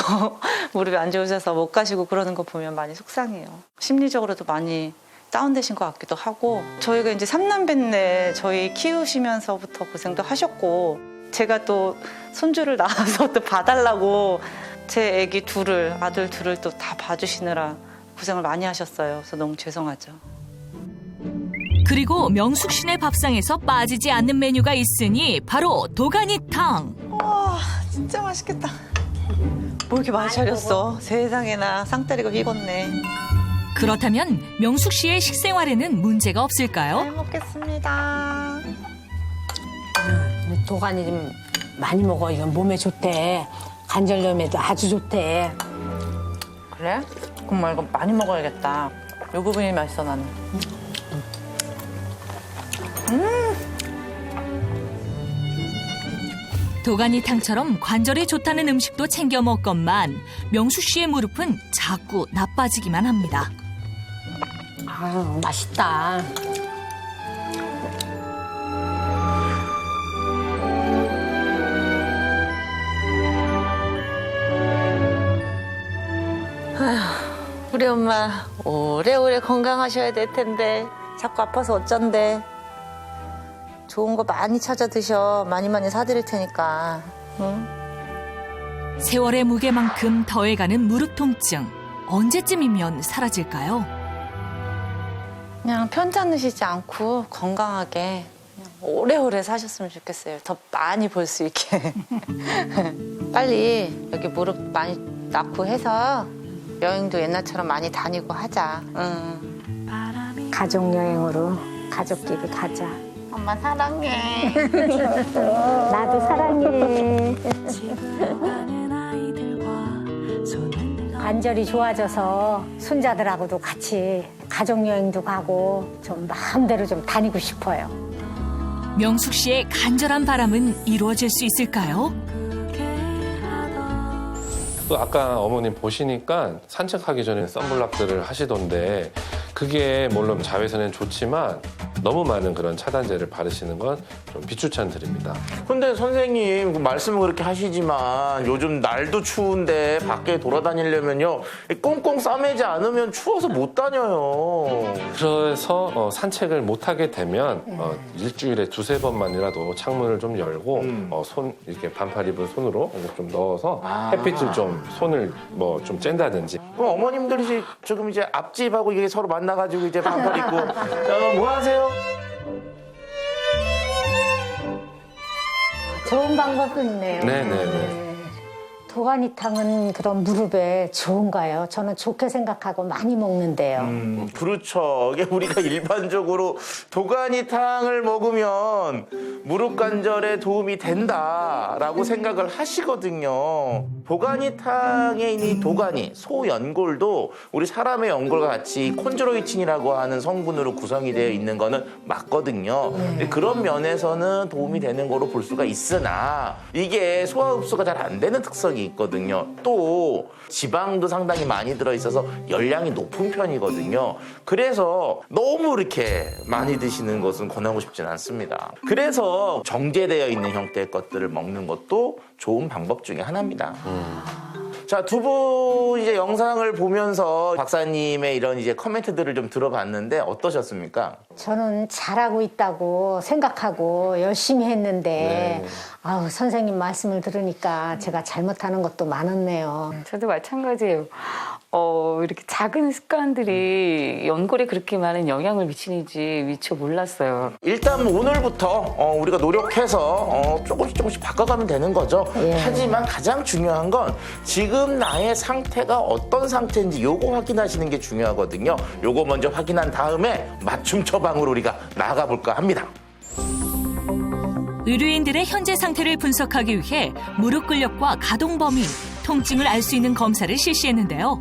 [SPEAKER 13] 무릎이 안 좋으셔서 못 가시고 그러는 거 보면 많이 속상해요. 심리적으로도 많이 다운되신 것 같기도 하고 저희가 이제 3남매인데 저희 키우시면서부터 고생도 하셨고 제가 또 손주를 낳아서 또 봐달라고 제 애기 둘을 아들 둘을 또 다 봐주시느라 고생을 많이 하셨어요. 그래서 너무 죄송하죠.
[SPEAKER 1] 그리고 명숙 씨네 밥상에서 빠지지 않는 메뉴가 있으니 바로 도가니탕.
[SPEAKER 13] 와 진짜 맛있겠다. 뭐 이렇게 많이 차렸어. 세상에나 상다리가 휘었네.
[SPEAKER 1] 그렇다면 명숙 씨의 식생활에는 문제가 없을까요?
[SPEAKER 13] 잘 먹겠습니다.
[SPEAKER 2] 도가니 좀 많이 먹어. 이건 몸에 좋대. 관절염에도 아주 좋대.
[SPEAKER 13] 그래? 그럼 이거 많이 먹어야겠다. 이 부분이 맛있어 나는.
[SPEAKER 1] 도가니탕처럼 관절에 좋다는 음식도 챙겨 먹건만 명숙 씨의 무릎은 자꾸 나빠지기만 합니다.
[SPEAKER 2] 아, 맛있다.
[SPEAKER 13] 우리 엄마 오래오래 건강하셔야 될 텐데 자꾸 아파서 어쩐데. 좋은 거 많이 찾아 드셔. 많이 사드릴 테니까. 응?
[SPEAKER 1] 세월의 무게만큼 더해가는 무릎 통증. 언제쯤이면 사라질까요?
[SPEAKER 13] 그냥 편찮으시지 않고 건강하게 그냥 오래오래 사셨으면 좋겠어요. 더 많이 볼 수 있게. 빨리 여기 무릎 많이 낫고 해서 여행도 옛날처럼 많이 다니고 하자. 응.
[SPEAKER 3] 가족여행으로 가족끼리 가자.
[SPEAKER 13] 엄마 사랑해.
[SPEAKER 3] 나도 사랑해. 관절이 좋아져서 손자들하고도 같이 가족여행도 가고 좀 마음대로 좀 다니고 싶어요.
[SPEAKER 1] 명숙 씨의 간절한 바람은 이루어질 수 있을까요?
[SPEAKER 9] 또 아까 어머님 보시니까 산책하기 전에 선블락들을 하시던데 그게 물론 자외선에 좋지만 너무 많은 그런 차단제를 바르시는 건 좀 비추천드립니다.
[SPEAKER 8] 근데 선생님 그 말씀을 그렇게 하시지만 요즘 날도 추운데 밖에 돌아다니려면요 꽁꽁 싸매지 않으면 추워서 못 다녀요.
[SPEAKER 9] 그래서 산책을 못 하게 되면 일주일에 2-3번만이라도 창문을 좀 열고 손 이렇게 반팔 입은 손으로 좀 넣어서 햇빛을 좀 손을 뭐 좀 쬐다든지.
[SPEAKER 8] 그럼 어머님들이 지금 이제 앞집하고 이게 서로 만나가지고 이제 반팔 입고 뭐 하세요?
[SPEAKER 3] 좋은 방법도 있네요.
[SPEAKER 9] 네네네.
[SPEAKER 3] 도가니탕은 그런 무릎에 좋은가요? 저는 좋게 생각하고 많이 먹는데요.
[SPEAKER 8] 그렇죠. 이게 우리가 일반적으로 도가니탕을 먹으면 무릎 관절에 도움이 된다라고 생각을 하시거든요. 도가니탕에 있는 이 도가니, 소연골도 우리 사람의 연골과 같이 콘드로이친이라고 하는 성분으로 구성이 되어 있는 거는 맞거든요. 그런 면에서는 도움이 되는 거로 볼 수가 있으나 이게 소화 흡수가 잘 안 되는 특성이 있거든요. 또 지방도 상당히 많이 들어있어서 열량이 높은 편이거든요. 그래서 너무 이렇게 많이 드시는 것은 권하고 싶지는 않습니다. 그래서 정제되어 있는 형태의 것들을 먹는 것도 좋은 방법 중에 하나입니다. 자, 두 분 이제 영상을 보면서 박사님의 이런 이제 코멘트들을 좀 들어봤는데 어떠셨습니까?
[SPEAKER 3] 저는 잘하고 있다고 생각하고 열심히 했는데 아우 선생님 말씀을 들으니까 제가 잘못하는 것도 많았네요.
[SPEAKER 2] 저도 마찬가지예요. 이렇게 작은 습관들이 연골에 그렇게 많은 영향을 미치는지 미처 몰랐어요.
[SPEAKER 8] 일단 오늘부터 우리가 노력해서 조금씩 바꿔가면 되는 거죠. 하지만 가장 중요한 건 지금 나의 상태가 어떤 상태인지 요거 확인하시는 게 중요하거든요. 요거 먼저 확인한 다음에 맞춤 처방으로 우리가 나아가 볼까 합니다.
[SPEAKER 1] 의료인들의 현재 상태를 분석하기 위해 무릎 근력과 가동 범위, 통증을 알 수 있는 검사를 실시했는데요.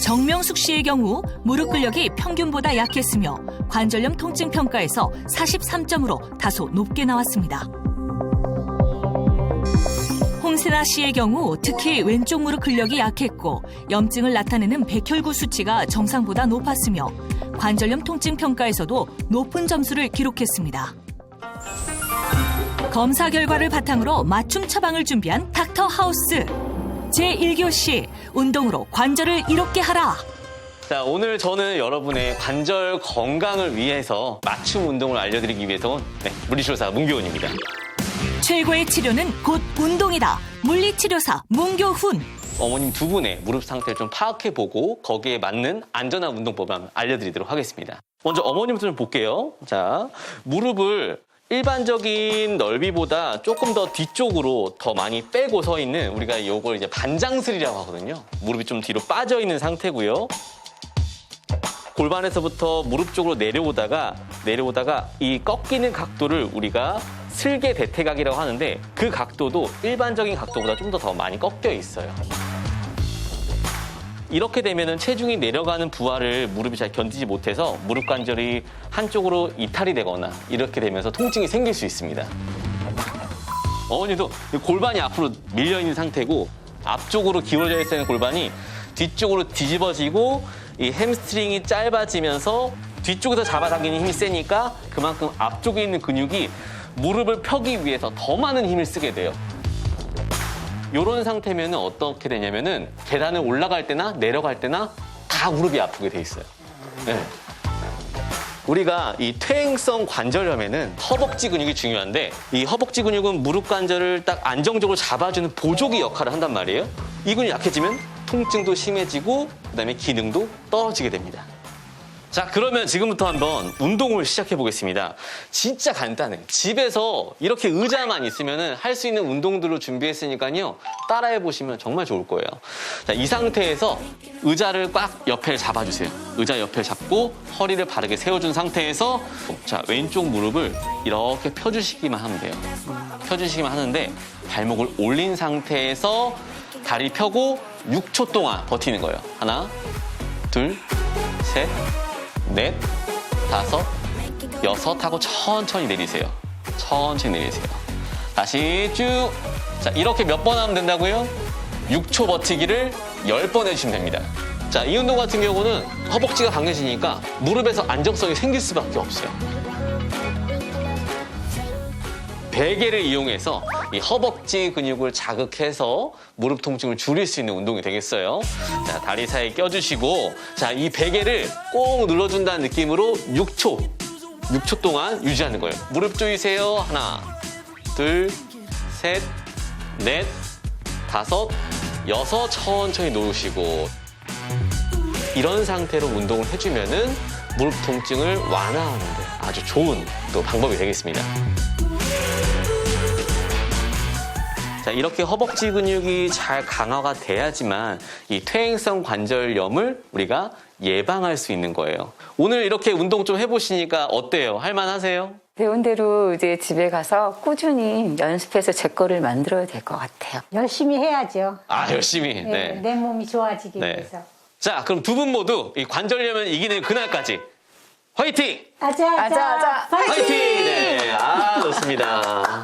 [SPEAKER 1] 정명숙 씨의 경우 무릎 근력이 평균보다 약했으며 관절염 통증 평가에서 43점으로 다소 높게 나왔습니다. 홍세나 씨의 경우 특히 왼쪽 무릎 근력이 약했고 염증을 나타내는 백혈구 수치가 정상보다 높았으며 관절염 통증 평가에서도 높은 점수를 기록했습니다. 검사 결과를 바탕으로 맞춤 처방을 준비한 닥터 하우스. 제1교시 운동으로 관절을 이롭게 하라.
[SPEAKER 14] 자, 오늘 저는 여러분의 관절 건강을 위해서 맞춤 운동을 알려드리기 위해서 온 물리치료사 문교훈입니다.
[SPEAKER 1] 최고의 치료는 곧 운동이다. 물리치료사 문교훈.
[SPEAKER 14] 어머님 두 분의 무릎 상태를 좀 파악해보고 거기에 맞는 안전한 운동법을 한번 알려드리도록 하겠습니다. 먼저 어머님부터 좀 볼게요. 자, 무릎을 일반적인 넓이보다 조금 더 뒤쪽으로 더 많이 빼고 서 있는 우리가 이걸 이제 반장슬이라고 하거든요. 무릎이 좀 뒤로 빠져 있는 상태고요. 골반에서부터 무릎 쪽으로 내려오다가 이 꺾이는 각도를 우리가 슬개 대퇴각이라고 하는데 그 각도도 일반적인 각도보다 좀 더 많이 꺾여 있어요. 이렇게 되면은 체중이 내려가는 부하를 무릎이 잘 견디지 못해서 무릎 관절이 한쪽으로 이탈이 되거나 이렇게 되면서 통증이 생길 수 있습니다. 어머니도 골반이 앞으로 밀려 있는 상태고 앞쪽으로 기울어져 있는 골반이 뒤쪽으로 뒤집어지고 이 햄스트링이 짧아지면서 뒤쪽에서 잡아당기는 힘이 세니까 그만큼 앞쪽에 있는 근육이 무릎을 펴기 위해서 더 많은 힘을 쓰게 돼요. 이런 상태면 어떻게 되냐면은 계단을 올라갈 때나 내려갈 때나 다 무릎이 아프게 돼 있어요. 네. 우리가 이 퇴행성 관절염에는 허벅지 근육이 중요한데 이 허벅지 근육은 무릎 관절을 딱 안정적으로 잡아주는 보조기 역할을 한단 말이에요. 이 근육이 약해지면 통증도 심해지고 그다음에 기능도 떨어지게 됩니다. 자, 그러면 지금부터 한번 운동을 시작해 보겠습니다. 진짜 간단해요. 집에서 이렇게 의자만 있으면 할 수 있는 운동들을 준비했으니까요. 따라해 보시면 정말 좋을 거예요. 자, 이 상태에서 의자를 꽉 옆에 잡아주세요. 의자 옆에 잡고 허리를 바르게 세워준 상태에서 자, 왼쪽 무릎을 이렇게 펴주시기만 하면 돼요. 펴주시기만 하는데 발목을 올린 상태에서 다리 펴고 6초 동안 버티는 거예요. 하나, 둘, 셋, 넷, 다섯, 여섯 하고 천천히 내리세요. 천천히 내리세요. 다시 쭉. 자, 이렇게 몇 번 하면 된다고요? 6초 버티기를 10번 해주시면 됩니다. 자, 이 운동 같은 경우는 허벅지가 강해지니까 무릎에서 안정성이 생길 수밖에 없어요. 베개를 이용해서 이 허벅지 근육을 자극해서 무릎 통증을 줄일 수 있는 운동이 되겠어요. 자, 다리 사이에 껴주시고, 자, 이 베개를 꼭 눌러준다는 느낌으로 6초 동안 유지하는 거예요. 무릎 조이세요. 하나, 둘, 셋, 넷, 다섯, 여섯, 천천히 놓으시고. 이런 상태로 운동을 해주면은 무릎 통증을 완화하는데 아주 좋은 또 방법이 되겠습니다. 자, 이렇게 허벅지 근육이 잘 강화가 돼야지만 이 퇴행성 관절염을 우리가 예방할 수 있는 거예요. 오늘 이렇게 운동 좀 해보시니까 어때요? 할만하세요?
[SPEAKER 2] 배운 대로 이제 집에 가서 꾸준히 연습해서 제 거를 만들어야 될 것 같아요.
[SPEAKER 3] 열심히 해야죠.
[SPEAKER 14] 아, 열심히.
[SPEAKER 3] 네,
[SPEAKER 14] 네.
[SPEAKER 3] 내 몸이 좋아지기
[SPEAKER 14] 네.
[SPEAKER 3] 위해서.
[SPEAKER 14] 자, 그럼 두 분 모두 이 관절염을 이기는 그날까지 화이팅!
[SPEAKER 3] 아자,
[SPEAKER 14] 화이팅! 네, 아, 좋습니다.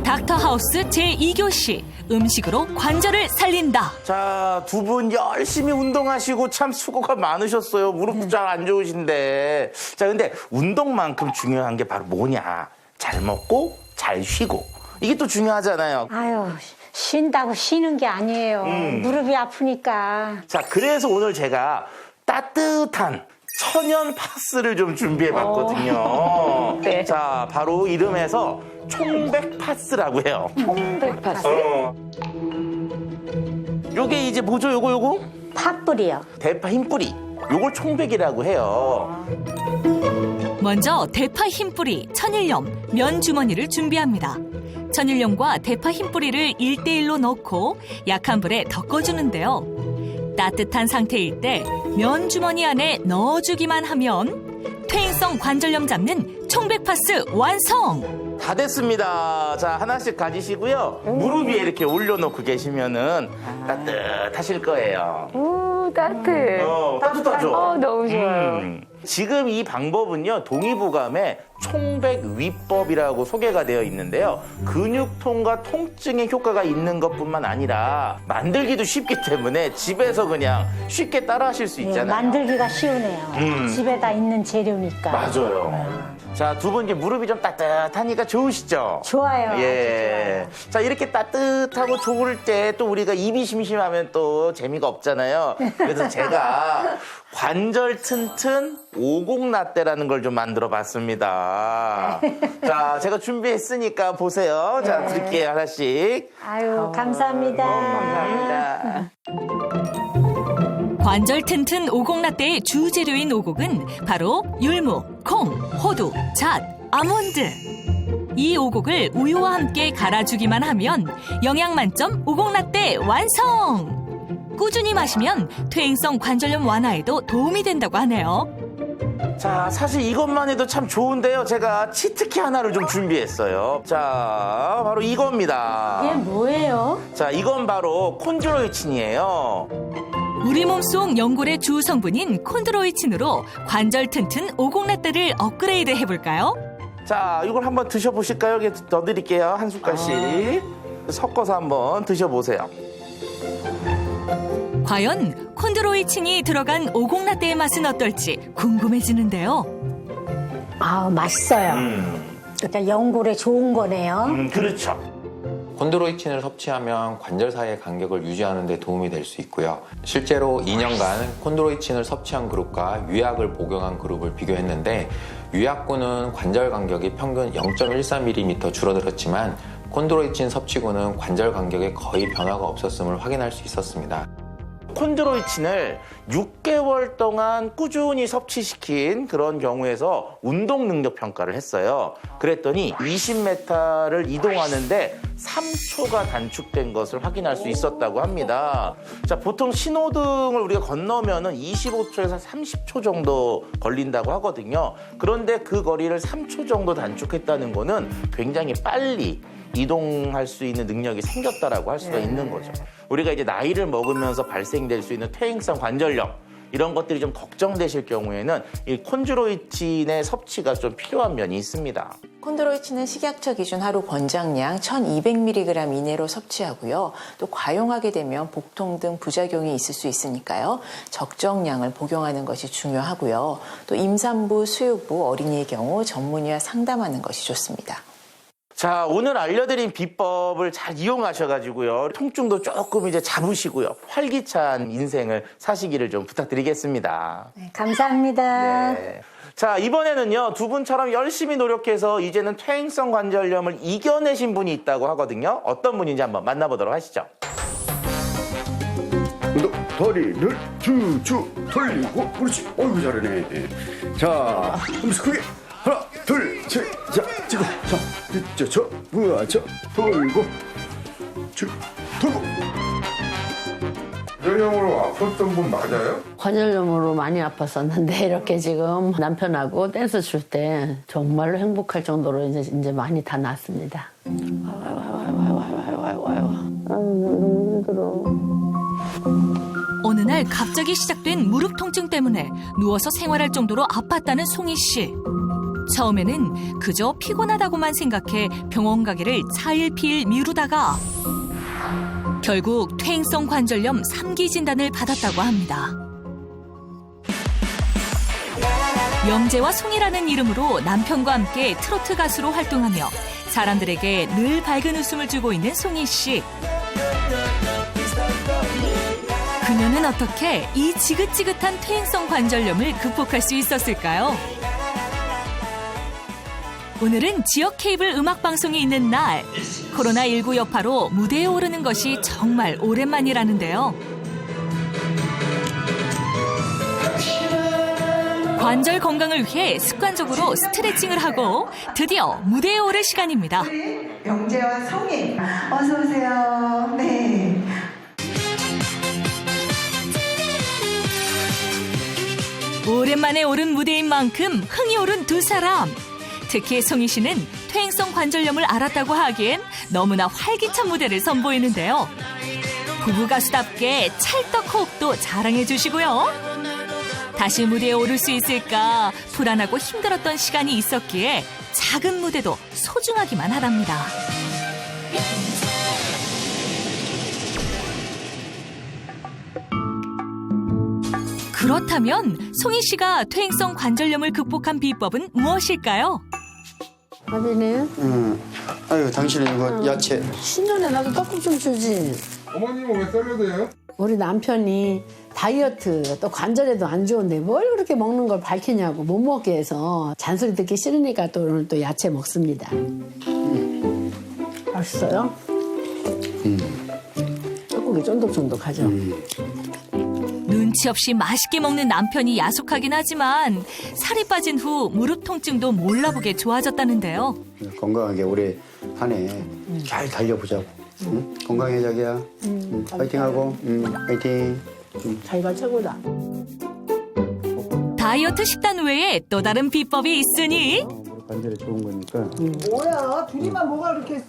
[SPEAKER 1] 닥터하우스 제2교시 음식으로 관절을 살린다.
[SPEAKER 8] 자, 두 분 열심히 운동하시고 참 수고가 많으셨어요. 무릎도 잘 안 좋으신데. 자, 근데 운동만큼 중요한 게 바로 뭐냐? 잘 먹고 잘 쉬고. 이게 또 중요하잖아요.
[SPEAKER 3] 아유, 쉰다고 쉬는 게 아니에요. 무릎이 아프니까.
[SPEAKER 8] 자, 그래서 오늘 제가 따뜻한 천연 파스를 좀 준비해 봤거든요.
[SPEAKER 2] 네.
[SPEAKER 8] 자, 바로 이름에서 총백 파스라고 해요.
[SPEAKER 2] 총백 파스?
[SPEAKER 8] 요게 이제 뭐죠? 요거?
[SPEAKER 3] 팥뿌리요.
[SPEAKER 8] 대파 흰뿌리. 요걸 총백이라고 해요.
[SPEAKER 1] 먼저 대파 흰뿌리, 천일염, 면 주머니를 준비합니다. 천일염과 대파 흰뿌리를 1대1로 넣고 약한 불에 덮어주는데요. 따뜻한 상태일 때 면 주머니 안에 넣어주기만 하면 퇴행성 관절염 잡는 총백파스 완성!
[SPEAKER 8] 다 됐습니다. 자, 하나씩 가지시고요. 무릎 위에 이렇게 올려놓고 계시면은 따뜻하실 거예요.
[SPEAKER 2] 오, 따뜻해.
[SPEAKER 8] 따뜻하죠?
[SPEAKER 2] 너무 좋아요.
[SPEAKER 8] 지금 이 방법은요, 동의보감에 총백위법이라고 소개가 되어 있는데요. 근육통과 통증에 효과가 있는 것뿐만 아니라 만들기도 쉽기 때문에 집에서 그냥 쉽게 따라 하실 수 있잖아요.
[SPEAKER 3] 만들기가 쉬우네요. 집에다 있는 재료니까.
[SPEAKER 8] 맞아요. 자, 두 분 이제 무릎이 좀 따뜻하니까 좋으시죠?
[SPEAKER 3] 좋아요.
[SPEAKER 8] 예. 자, 이렇게 따뜻하고 좋을 때 또 우리가 입이 심심하면 또 재미가 없잖아요. 그래서 제가 관절 튼튼 오곡라떼라는 걸 좀 만들어 봤습니다. 자, 제가 준비했으니까 보세요. 자, 드릴게요, 하나씩.
[SPEAKER 3] 아유, 감사합니다.
[SPEAKER 8] 감사합니다.
[SPEAKER 1] 관절 튼튼 오곡라떼의 주재료인 오곡은 바로 율무, 콩, 호두, 잣, 아몬드. 이 오곡을 우유와 함께 갈아주기만 하면 영양 만점 오곡라떼 완성! 꾸준히 마시면 퇴행성 관절염 완화에도 도움이 된다고 하네요.
[SPEAKER 8] 자, 사실 이것만 해도 참 좋은데요. 제가 치트키 하나를 좀 준비했어요. 자, 바로 이겁니다.
[SPEAKER 3] 이게 뭐예요?
[SPEAKER 8] 자, 이건 바로 콘드로이친이에요.
[SPEAKER 1] 우리 몸속 연골의 주 성분인 콘드로이친으로 관절 튼튼 오곡라떼를 업그레이드 해볼까요?
[SPEAKER 8] 자, 이걸 한번 드셔보실까요? 여기 넣어드릴게요. 한 숟갈씩. 섞어서 한번 드셔보세요.
[SPEAKER 1] 과연 콘드로이친이 들어간 오곡라떼의 맛은 어떨지 궁금해지는데요.
[SPEAKER 3] 아, 맛있어요. 그러니까 연골에 좋은 거네요.
[SPEAKER 8] 그렇죠.
[SPEAKER 4] 콘드로이친을 섭취하면 관절 사이의 간격을 유지하는 데 도움이 될 수 있고요. 실제로 2년간 콘드로이친을 섭취한 그룹과 유약을 복용한 그룹을 비교했는데 유약군은 관절 간격이 평균 0.14mm 줄어들었지만 콘드로이친 섭취군은 관절 간격에 거의 변화가 없었음을 확인할 수 있었습니다.
[SPEAKER 8] 콘드로이친을 6개월 동안 꾸준히 섭취시킨 그런 경우에서 운동 능력 평가를 했어요. 그랬더니 20m를 이동하는데 3초가 단축된 것을 확인할 수 있었다고 합니다. 자, 보통 신호등을 우리가 건너면은 25초에서 30초 정도 걸린다고 하거든요. 그런데 그 거리를 3초 정도 단축했다는 거는 굉장히 빨리 이동할 수 있는 능력이 생겼다라고 할 수가 있는 거죠. 우리가 이제 나이를 먹으면서 발생될 수 있는 퇴행성 관절염, 이런 것들이 좀 걱정되실 경우에는 이 콘드로이친의 섭취가 좀 필요한 면이 있습니다.
[SPEAKER 15] 콘드로이친은 식약처 기준 하루 권장량 1200mg 이내로 섭취하고요. 또 과용하게 되면 복통 등 부작용이 있을 수 있으니까요. 적정량을 복용하는 것이 중요하고요. 또 임산부, 수유부, 어린이의 경우 전문의와 상담하는 것이 좋습니다.
[SPEAKER 8] 자, 오늘 알려드린 비법을 잘 이용하셔가지고요. 통증도 조금 이제 잡으시고요. 활기찬 인생을 사시기를 좀 부탁드리겠습니다.
[SPEAKER 3] 네, 감사합니다.
[SPEAKER 8] 네. 자, 이번에는요, 두 분처럼 열심히 노력해서 이제는 퇴행성 관절염을 이겨내신 분이 있다고 하거든요. 어떤 분인지 한번 만나보도록 하시죠.
[SPEAKER 6] 다리를 쭉쭉 돌리고, 그렇지. 어이구, 잘하네. 자, 하면서 크게. 하나, 둘, 셋, 자, 지금, 돌고, 쭉, 돌고.
[SPEAKER 16] 관절염으로 아팠던 분 맞아요?
[SPEAKER 17] 관절염으로 많이 아팠었는데 이렇게 지금 남편하고 댄스 출 때 정말로 행복할 정도로 이제 많이 다 낫습니다. 너무 힘들어.
[SPEAKER 1] 어느 날 갑자기 시작된 무릎 통증 때문에 누워서 생활할 정도로 아팠다는 송이 씨. 처음에는 그저 피곤하다고만 생각해 병원 가기를 차일피일 미루다가 결국 퇴행성 관절염 3기 진단을 받았다고 합니다. 영재와 송이라는 이름으로 남편과 함께 트로트 가수로 활동하며 사람들에게 늘 밝은 웃음을 주고 있는 송이 씨. 그녀는 어떻게 이 지긋지긋한 퇴행성 관절염을 극복할 수 있었을까요? 오늘은 지역 케이블 음악방송이 있는 날. 코로나19 여파로 무대에 오르는 것이 정말 오랜만이라는데요. 관절 건강을 위해 습관적으로 스트레칭을 하고 드디어 무대에 오를 시간입니다.
[SPEAKER 18] 영재와 성인 어서 오세요. 네.
[SPEAKER 1] 오랜만에 오른 무대인 만큼 흥이 오른 두 사람. 특히 송이 씨는 퇴행성 관절염을 앓았다고 하기엔 너무나 활기찬 무대를 선보이는데요. 부부 가수답게 찰떡 호흡도 자랑해 주시고요. 다시 무대에 오를 수 있을까 불안하고 힘들었던 시간이 있었기에 작은 무대도 소중하기만 하답니다. 그렇다면 송이 씨가 퇴행성 관절염을 극복한 비법은 무엇일까요?
[SPEAKER 17] 하빈이?
[SPEAKER 19] 응. 아유, 당신은 이거 야채.
[SPEAKER 17] 신년에 나도 떡국 좀 주지.
[SPEAKER 16] 어머님은 왜 샐러드예요?
[SPEAKER 17] 우리 남편이 다이어트 또 관절에도 안 좋은데 뭘 그렇게 먹는 걸 밝히냐고 못 먹게 해서 잔소리 듣기 싫으니까 또 오늘 또 야채 먹습니다. 맛있어요? 떡국이 쫀득쫀득하죠?
[SPEAKER 1] 눈치 없이 맛있게 먹는 남편이 야속하긴 하지만 살이 빠진 후 무릎 통증도 몰라보게 좋아졌다는데요.
[SPEAKER 19] 건강하게 올해 한 해 잘 달려보자고. 응? 건강해, 자기야. 파이팅하고. 파이팅.
[SPEAKER 17] 자기가 최고다.
[SPEAKER 1] 다이어트 식단 외에 또 다른 비법이 있으니
[SPEAKER 19] 관절에 좋은 거니까.
[SPEAKER 18] 뭐야? 둘이만 뭐가 그렇게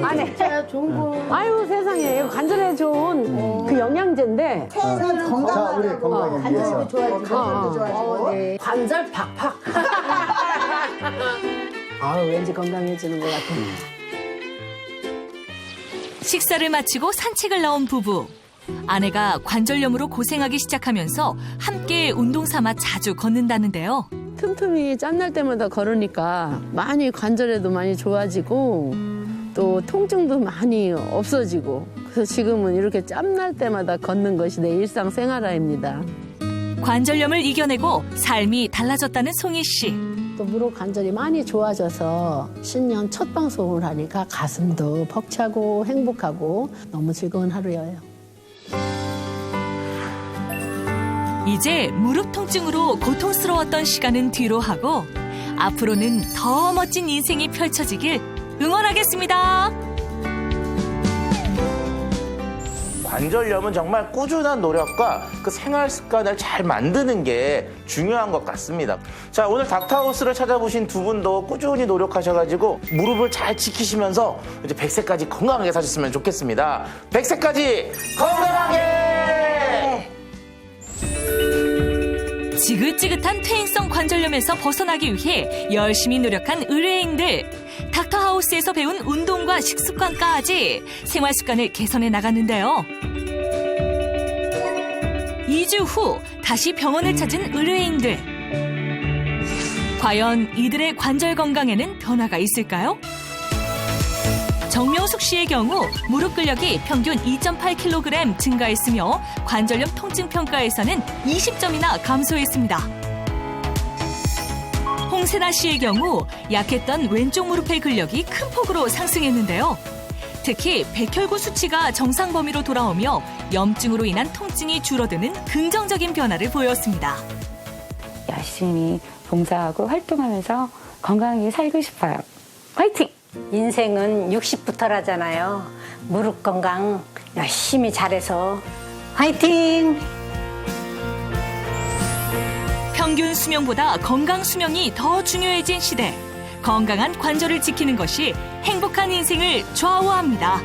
[SPEAKER 17] 아니, 진짜 좋은 거. 아유, 세상에. 관절에 좋은 그 영양제인데.
[SPEAKER 18] 건강하고
[SPEAKER 19] 우리 건강에 위해서.
[SPEAKER 18] 좋아지고 관절도 좋아지고.
[SPEAKER 17] 네. 관절 팍팍. 아유, 왠지 건강해지는 것 같아.
[SPEAKER 1] 식사를 마치고 산책을 나온 부부. 아내가 관절염으로 고생하기 시작하면서 함께 운동 삼아 자주 걷는다는데요.
[SPEAKER 17] 틈틈이 짬날 때마다 걸으니까 많이 관절에도 많이 좋아지고 또 통증도 많이 없어지고 그래서 지금은 이렇게 짬날 때마다 걷는 것이 내 일상생활화입니다.
[SPEAKER 1] 관절염을 이겨내고 삶이 달라졌다는 송이 씨.
[SPEAKER 17] 또 무릎 관절이 많이 좋아져서 신년 첫 방송을 하니까 가슴도 벅차고 행복하고 너무 즐거운 하루예요.
[SPEAKER 1] 이제 무릎 통증으로 고통스러웠던 시간은 뒤로 하고 앞으로는 더 멋진 인생이 펼쳐지길 응원하겠습니다.
[SPEAKER 8] 관절염은 정말 꾸준한 노력과 그 생활 습관을 잘 만드는 게 중요한 것 같습니다. 자, 오늘 닥터하우스를 찾아보신 두 분도 꾸준히 노력하셔가지고 무릎을 잘 지키시면서 이제 100세까지 건강하게 사셨으면 좋겠습니다. 100세까지 건강하게!
[SPEAKER 1] 지긋지긋한 퇴행성 관절염에서 벗어나기 위해 열심히 노력한 의뢰인들. 닥터하우스에서 배운 운동과 식습관까지 생활 습관을 개선해 나갔는데요. 2주 후 다시 병원을 찾은 의뢰인들. 과연 이들의 관절 건강에는 변화가 있을까요? 정명숙 씨의 경우 무릎 근력이 평균 2.8kg 증가했으며 관절염 통증 평가에서는 20점이나 감소했습니다. 홍세나 씨의 경우 약했던 왼쪽 무릎의 근력이 큰 폭으로 상승했는데요. 특히 백혈구 수치가 정상 범위로 돌아오며 염증으로 인한 통증이 줄어드는 긍정적인 변화를 보였습니다.
[SPEAKER 2] 열심히 봉사하고 활동하면서 건강하게 살고 싶어요. 화이팅!
[SPEAKER 3] 인생은 60부터라잖아요. 무릎 건강 열심히 잘해서 화이팅!
[SPEAKER 1] 평균 수명보다 건강 수명이 더 중요해진 시대. 건강한 관절을 지키는 것이 행복한 인생을 좌우합니다.